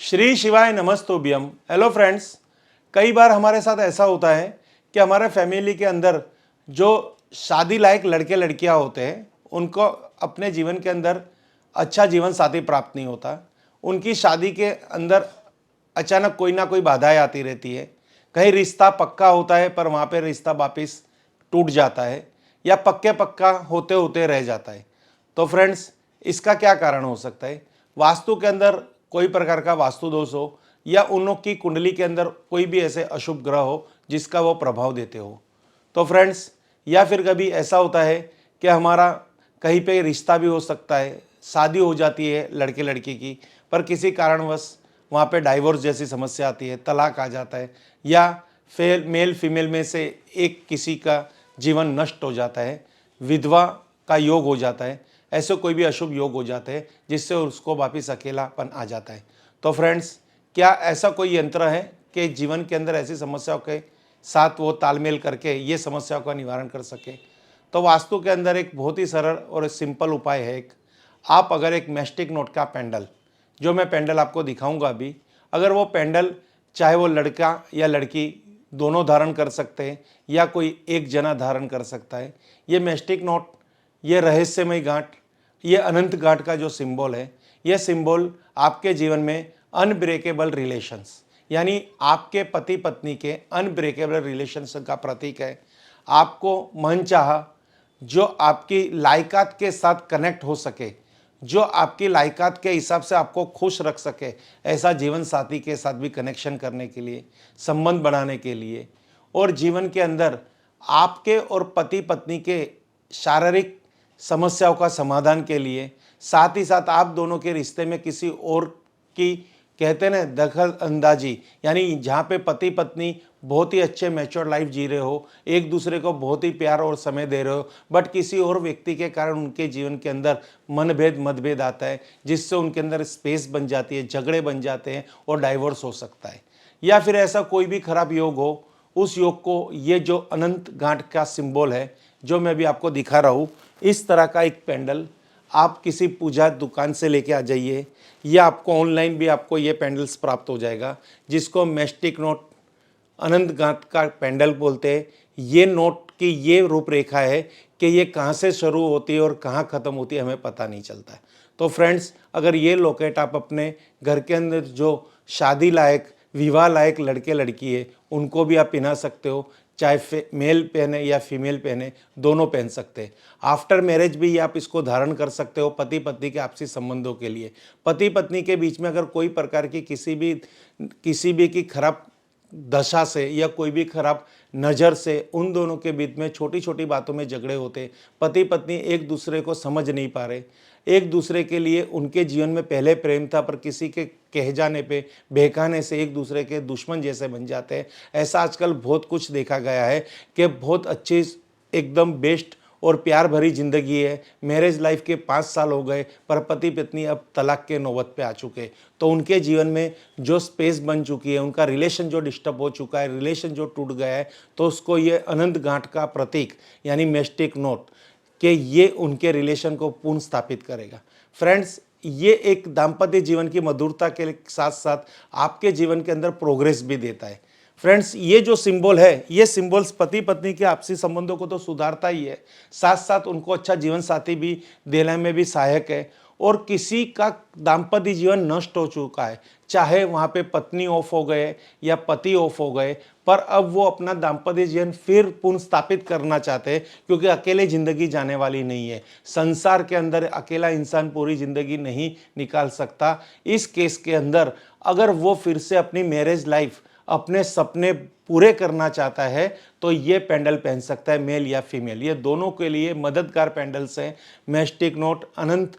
श्री शिवाय नमस्तुभ्यम। Hello friends, कई बार हमारे साथ ऐसा होता है कि हमारे फैमिली के अंदर जो शादी लायक लड़के लड़कियां होते हैं उनको अपने जीवन के अंदर अच्छा जीवन साथी प्राप्त नहीं होता। उनकी शादी के अंदर अचानक कोई ना कोई बाधाएं आती रहती है। कहीं रिश्ता पक्का होता है पर वहाँ पे रिश्ता वापिस टूट जाता है या पक्के पक्का होते होते रह जाता है। तो फ्रेंड्स, इसका क्या कारण हो सकता है? वास्तु के अंदर कोई प्रकार का वास्तु दोष हो या उन लोग की कुंडली के अंदर कोई भी ऐसे अशुभ ग्रह हो जिसका वो प्रभाव देते हो। तो फ्रेंड्स, या फिर कभी ऐसा होता है कि हमारा कहीं पे रिश्ता भी हो सकता है, शादी हो जाती है लड़के लड़की की, पर किसी कारणवश वहाँ पे डाइवोर्स जैसी समस्या आती है, तलाक आ जाता है या मेल फीमेल में से एक किसी का जीवन नष्ट हो जाता है, विधवा का योग हो जाता है, ऐसे कोई भी अशुभ योग हो जाते हैं जिससे उसको वापिस अकेलापन आ जाता है। तो फ्रेंड्स, क्या ऐसा कोई यंत्र है कि जीवन के अंदर ऐसी समस्याओं के साथ वो तालमेल करके ये समस्याओं का निवारण कर सके? तो वास्तु के अंदर एक बहुत ही सरल और सिंपल उपाय है। आप अगर एक मैस्टिक नोट का पेंडल, जो मैं पेंडल आपको दिखाऊंगा अभी, अगर वो पेंडल चाहे वो लड़का या लड़की दोनों धारण कर सकते हैं या कोई एक जना धारण कर सकता है। ये मैस्टिक नोट, ये रहस्यमय गांठ, ये अनंत गांठ का जो सिंबल है, ये सिंबल आपके जीवन में अनब्रेकेबल रिलेशंस यानी आपके पति पत्नी के अनब्रेकेबल रिलेशंस का प्रतीक है। आपको मनचाहा, जो आपकी लायकात के साथ कनेक्ट हो सके, जो आपकी लायकात के हिसाब से आपको खुश रख सके, ऐसा जीवन साथी के साथ भी कनेक्शन करने के लिए, संबंध बनाने के लिए और जीवन के अंदर आपके और पति पत्नी के शारीरिक समस्याओं का समाधान के लिए, साथ ही साथ आप दोनों के रिश्ते में किसी और की, कहते हैं ना, दखल अंदाजी, यानी जहाँ पे पति पत्नी बहुत ही अच्छे मैच्योर लाइफ जी रहे हो, एक दूसरे को बहुत ही प्यार और समय दे रहे हो, बट किसी और व्यक्ति के कारण उनके जीवन के अंदर मनभेद मतभेद आता है जिससे उनके अंदर स्पेस बन जाती है, झगड़े बन जाते हैं और डाइवोर्स हो सकता है। या फिर ऐसा कोई भी खराब योग हो, उस योग को ये जो अनंत गांठ का सिंबल है जो मैं अभी आपको दिखा रहा हूँ, इस तरह का एक पेंडल आप किसी पूजा दुकान से लेके आ जाइए या आपको ऑनलाइन भी आपको ये पेंडल्स प्राप्त हो जाएगा, जिसको मैस्टिक नोट अनंत गांठ का पेंडल बोलते हैं। ये नोट की ये रूपरेखा है कि ये कहाँ से शुरू होती है और कहाँ ख़त्म होती है, हमें पता नहीं चलता है। तो फ्रेंड्स, अगर ये लॉकेट आप अपने घर के अंदर जो शादी लायक, विवाह लायक लड़के लड़की है उनको भी आप पहना सकते हो, चाहे मेल पहने या फीमेल पहने, दोनों पहन सकते हैं। आफ्टर मैरिज भी आप इसको धारण कर सकते हो पति पत्नी के आपसी संबंधों के लिए। पति पत्नी के बीच में अगर कोई प्रकार की किसी भी की खराब दशा से या कोई भी खराब नज़र से उन दोनों के बीच में छोटी छोटी बातों में झगड़े होते, पति पत्नी एक दूसरे को समझ नहीं पा रहे, एक दूसरे के लिए उनके जीवन में पहले प्रेम था पर किसी के कह जाने पे, बहकाने से एक दूसरे के दुश्मन जैसे बन जाते हैं। ऐसा आजकल बहुत कुछ देखा गया है कि बहुत अच्छी, एकदम बेस्ट और प्यार भरी ज़िंदगी है, मैरिज लाइफ के 5 साल हो गए पर पति पत्नी अब तलाक के नौबत पे आ चुके, तो उनके जीवन में जो स्पेस बन चुकी है, उनका रिलेशन जो डिस्टर्ब हो चुका है, रिलेशन जो टूट गया है, तो उसको ये अनंत गांठ का प्रतीक यानी मैस्टिक नोट कि ये उनके रिलेशन को पुनः स्थापित करेगा। फ्रेंड्स, ये एक दाम्पत्य जीवन की मधुरता के साथ साथ आपके जीवन के अंदर प्रोग्रेस भी देता है। फ्रेंड्स, ये जो सिंबल है, ये सिंबल्स पति पत्नी के आपसी संबंधों को तो सुधारता ही है, साथ साथ उनको अच्छा जीवन साथी भी देने में भी सहायक है। और किसी का दाम्पत्य जीवन नष्ट हो चुका है, चाहे वहाँ पे पत्नी ऑफ हो गए या पति ऑफ हो गए, पर अब वो अपना दाम्पत्य जीवन फिर पुनर्स्थापित करना चाहते हैं, क्योंकि अकेले ज़िंदगी जाने वाली नहीं है। संसार के अंदर अकेला इंसान पूरी ज़िंदगी नहीं निकाल सकता। इस केस के अंदर अगर वो फिर से अपनी मैरिज लाइफ, अपने सपने पूरे करना चाहता है तो ये पेंडल पहन सकता है, मेल या फीमेल। ये दोनों के लिए मददगार पेंडल्स हैं। मैस्टिक नोट अनंत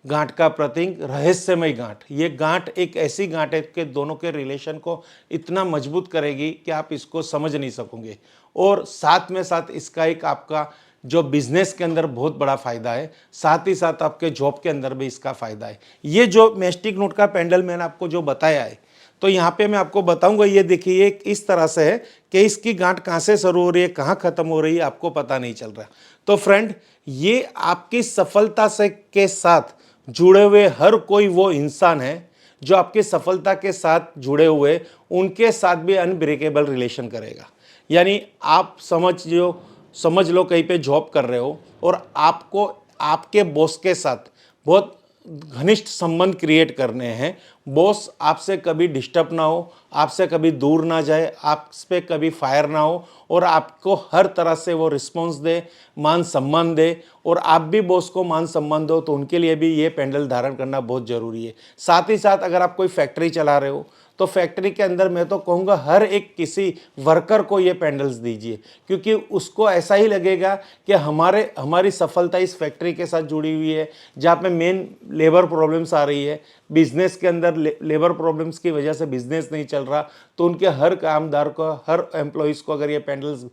गांठ का प्रतीक, रहस्यमय गांठ। ये गांठ एक ऐसी गांठ है कि दोनों के रिलेशन को इतना मजबूत करेगी कि आप इसको समझ नहीं सकोगे। और साथ में साथ इसका एक आपका जो बिजनेस के अंदर बहुत बड़ा फ़ायदा है, साथ ही साथ आपके जॉब के अंदर भी इसका फ़ायदा है। ये जो मैस्टिक नोट का पेंडल मैंने आपको जो बताया है, तो यहाँ पे मैं आपको बताऊंगा, ये देखिए इस तरह से है कि इसकी गांठ कहाँ से शुरू हो रही है, कहाँ खत्म हो रही है, आपको पता नहीं चल रहा। तो फ्रेंड, ये आपकी सफलता से के साथ जुड़े हुए हर कोई वो इंसान है जो आपकी सफलता के साथ जुड़े हुए उनके साथ भी अनब्रेकेबल रिलेशन करेगा। यानी आप समझ लो कहीं पे जॉब कर रहे हो और आपको आपके बॉस के साथ बहुत घनिष्ठ संबंध क्रिएट करने हैं। बॉस आपसे कभी डिस्टर्ब ना हो, आपसे कभी दूर ना जाए, आप पे कभी फायर ना हो और आपको हर तरह से वो रिस्पॉन्स दे, मान सम्मान दे और आप भी बॉस को मान सम्मान दो, तो उनके लिए भी ये पेंडल धारण करना बहुत ज़रूरी है। साथ ही साथ अगर आप कोई फैक्ट्री चला रहे हो तो फैक्ट्री के अंदर मैं तो कहूँगा हर एक किसी वर्कर को ये पेंडल्स दीजिए, क्योंकि उसको ऐसा ही लगेगा कि हमारी सफलता इस फैक्ट्री के साथ जुड़ी हुई है, जहाँ पे मेन लेबर प्रॉब्लम्स आ रही है। बिजनेस के अंदर लेबर प्रॉब्लम्स की वजह से बिजनेस नहीं चल रहा, तो उनके हर कामदार को, हर एम्प्लॉयज़ को अगर ये पेंडल्स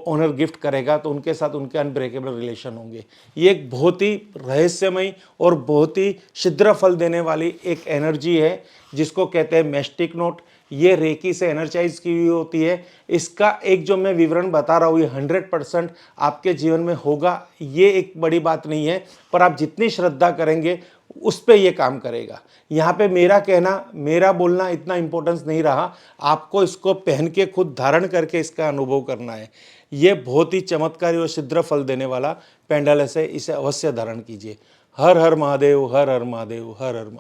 ओनर गिफ्ट करेगा तो उनके साथ उनके अनब्रेकेबल रिलेशन होंगे। ये एक बहुत ही रहस्यमयी और बहुत ही शीघ्र फल देने वाली एक एनर्जी है जिसको कहते हैं मैस्टिक नोट। ये रेकी से एनर्जाइज की हुई होती है। इसका एक जो मैं विवरण बता रहा हूँ ये 100% आपके जीवन में होगा, ये एक बड़ी बात नहीं है, पर आप जितनी श्रद्धा करेंगे उस पे ये काम करेगा। यहाँ पे मेरा बोलना इतना इंपॉर्टेंस नहीं रहा, आपको इसको पहन के खुद धारण करके इसका अनुभव करना है। ये बहुत ही चमत्कारी और शीघ्र फल देने वाला पेंडल है, इसे अवश्य धारण कीजिए। हर हर महादेव, हर हर महादेव, हर हर महादेव।